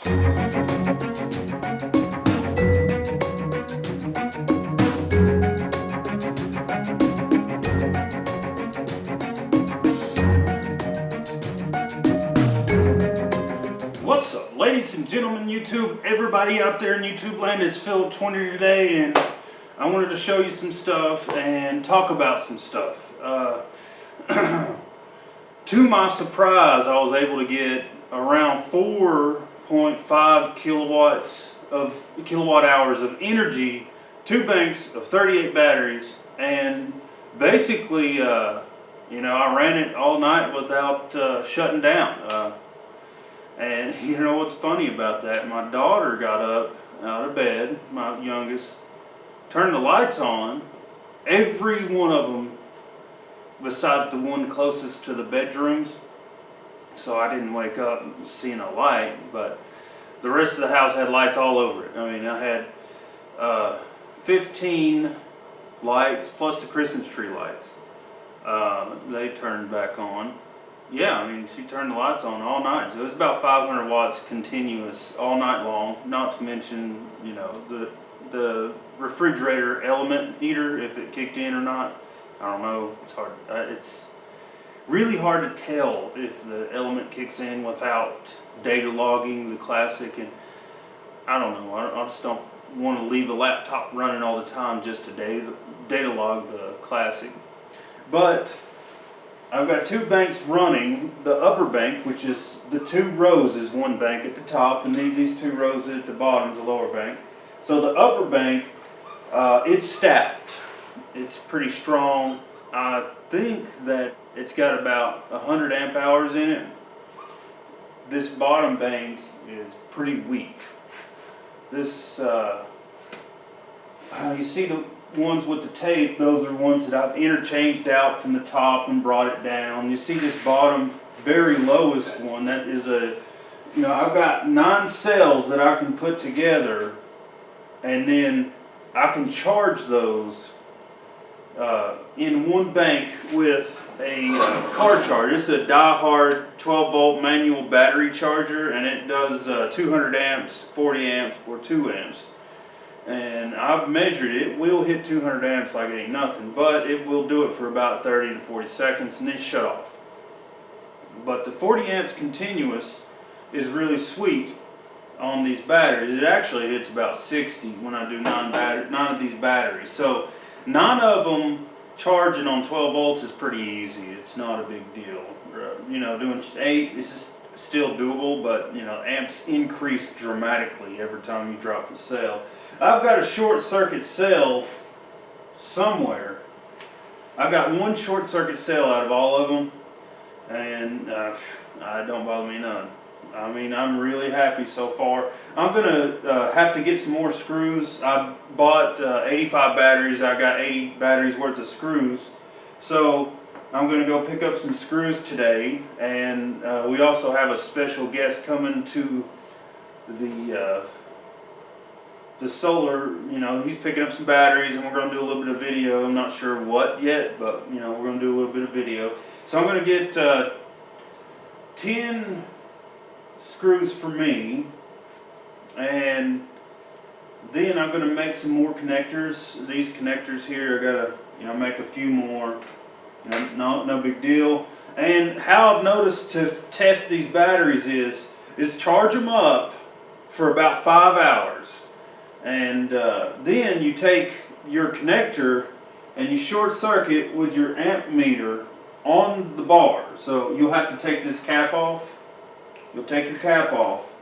What's up, ladies and gentlemen, YouTube, everybody out there in YouTube land? It's Philip 20 today, and I wanted to show you some stuff and talk about some stuff. To my surprise, I was able to get around 4.5 kilowatt hours of energy, 2 banks of 38 batteries, and basically, I ran it all night without shutting down. And you know what's funny about that? My daughter got up out of bed, my youngest, turned the lights on. Every one of them, besides the one closest to the bedrooms, so I didn't wake up seeing a light, but the rest of the house had lights all over it. I mean, I had 15 lights plus the Christmas tree lights. They turned back on. Yeah, I mean, she turned the lights on all night. So it was about 500 watts continuous all night long. Not to mention, the refrigerator element heater, if it kicked in or not. I don't know. It's hard. It's really hard to tell if the element kicks in without data logging the classic. And I don't know. I just don't want to leave a laptop running all the time just to data log the classic. But I've got 2 banks running. The upper bank, which is the 2 rows, is one bank at the top, and these 2 rows at the bottom is the lower bank. So the upper bank, it's stacked. It's pretty strong. I think that it's got about 100 amp hours in it. This bottom bank is pretty weak. This, you see the ones with the tape, those are ones that I've interchanged out from the top and brought it down. You see this bottom, very lowest one, that is I've got 9 cells that I can put together, and then I can charge those in one bank with a car charger. This is a die-hard 12-volt manual battery charger, and it does 200 amps, 40 amps, or 2 amps. And I've measured it. Will hit 200 amps like it ain't nothing, but it will do it for about 30 to 40 seconds and then shut off. But the 40 amps continuous is really sweet on these batteries. It actually hits about 60 when I do 9 of these batteries. So 9 of them charging on 12 volts is pretty easy. It's not a big deal. Doing 8 is just still doable, but amps increase dramatically every time you drop a cell. I've got a short circuit cell somewhere. I've got 1 short circuit cell out of all of them, and it don't bother me none. I mean, I'm really happy so far. I'm gonna have to get some more screws. I bought 85 batteries. I got 80 batteries worth of screws, so I'm gonna go pick up some screws today. And we also have a special guest coming to the solar. He's picking up some batteries, and we're gonna do a little bit of video. I'm not sure what yet, but we're gonna do a little bit of video. So I'm gonna get 10 screws for me, and then I'm going to make some more connectors. These connectors here, I gotta make a few more. No big deal. And how I've noticed to test these batteries is charge them up for about 5 hours, and then you take your connector and you short circuit with your amp meter on the bar. So you'll have to take this cap off. You'll take your cap off,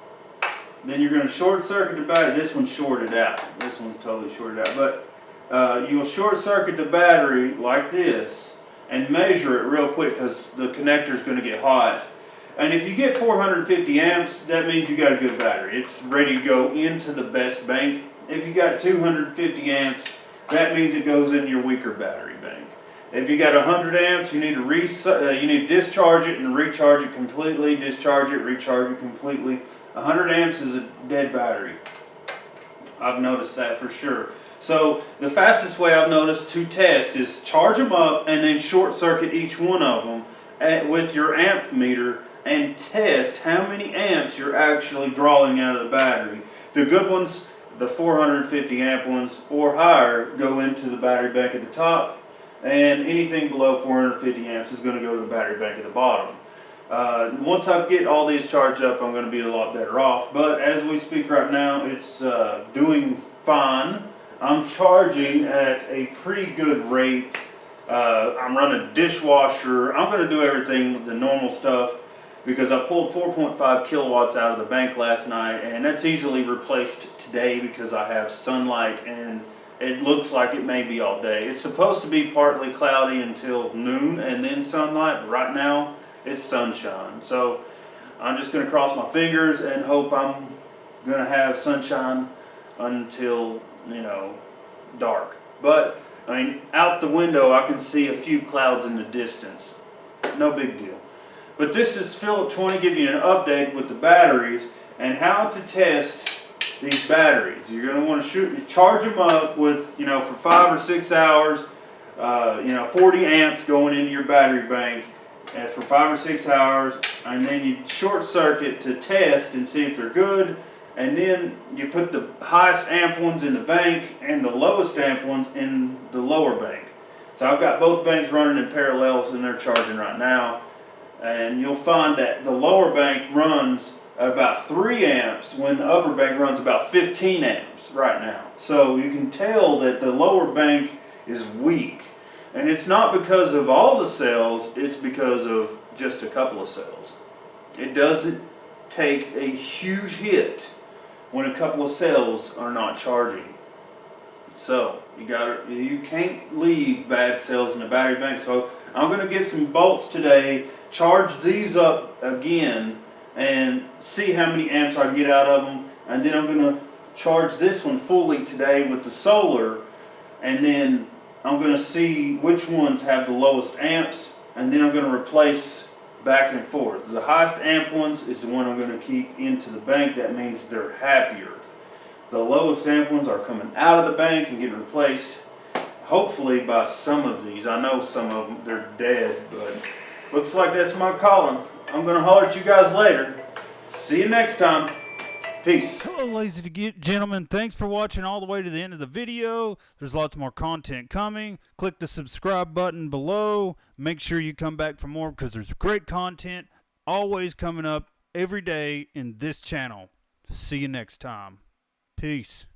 then you're going to short circuit the battery. This one's shorted out. This one's totally shorted out. But you'll short circuit the battery like this and measure it real quick, because the connector's going to get hot. And if you get 450 amps, that means you got a good battery. It's ready to go into the best bank. If you got 250 amps, that means it goes in your weaker battery bank. If you got 100 amps, you need to discharge it and recharge it completely. Discharge it, recharge it completely. 100 amps is a dead battery. I've noticed that for sure. So the fastest way I've noticed to test is charge them up and then short circuit each one of them with your amp meter and test how many amps you're actually drawing out of the battery. The good ones, the 450 amp ones or higher, go into the battery bank at the top, and anything below 450 amps is going to go to the battery bank at the bottom. Once I get all these charged up, I'm going to be a lot better off, but as we speak right now, it's doing fine. I'm charging at a pretty good rate. I'm running dishwasher. I'm going to do everything, the normal stuff, because I pulled 4.5 kilowatts out of the bank last night, and that's easily replaced today because I have sunlight and it looks like it may be all day. It's supposed to be partly cloudy until noon and then sunlight, but right now it's sunshine. So I'm just going to cross my fingers and hope I'm going to have sunshine until, you know, dark. But I mean, out the window I can see a few clouds in the distance. No big deal. But this is Philip 20 giving you an update with the batteries and how to test these batteries. You're going to want to charge them up with, you know, for 5 or 6 hours, 40 amps going into your battery bank for 5 or 6 hours, and then you short circuit to test and see if they're good, and then you put the highest amp ones in the bank and the lowest amp ones in the lower bank. So I've got both banks running in parallels and they're charging right now, and you'll find that the lower bank runs about 3 amps when the upper bank runs about 15 amps right now. So you can tell that the lower bank is weak. And it's not because of all the cells, it's because of just a couple of cells. It doesn't take a huge hit when a couple of cells are not charging. So you can't leave bad cells in the battery bank. So I'm going to get some bolts today, charge these up again, and see how many amps I can get out of them, and then I'm going to charge this one fully today with the solar, and then I'm going to see which ones have the lowest amps, and then I'm going to replace back and forth. The highest amp ones is the one I'm going to keep into the bank. That means they're happier. The lowest amp ones are coming out of the bank and getting replaced, hopefully by some of these. I know some of them, they're dead, but looks like that's my calling. I'm going to holler at you guys later. See you next time. Peace. Hello, ladies and gentlemen. Thanks for watching all the way to the end of the video. There's lots more content coming. Click the subscribe button below. Make sure you come back for more because there's great content always coming up every day in this channel. See you next time. Peace.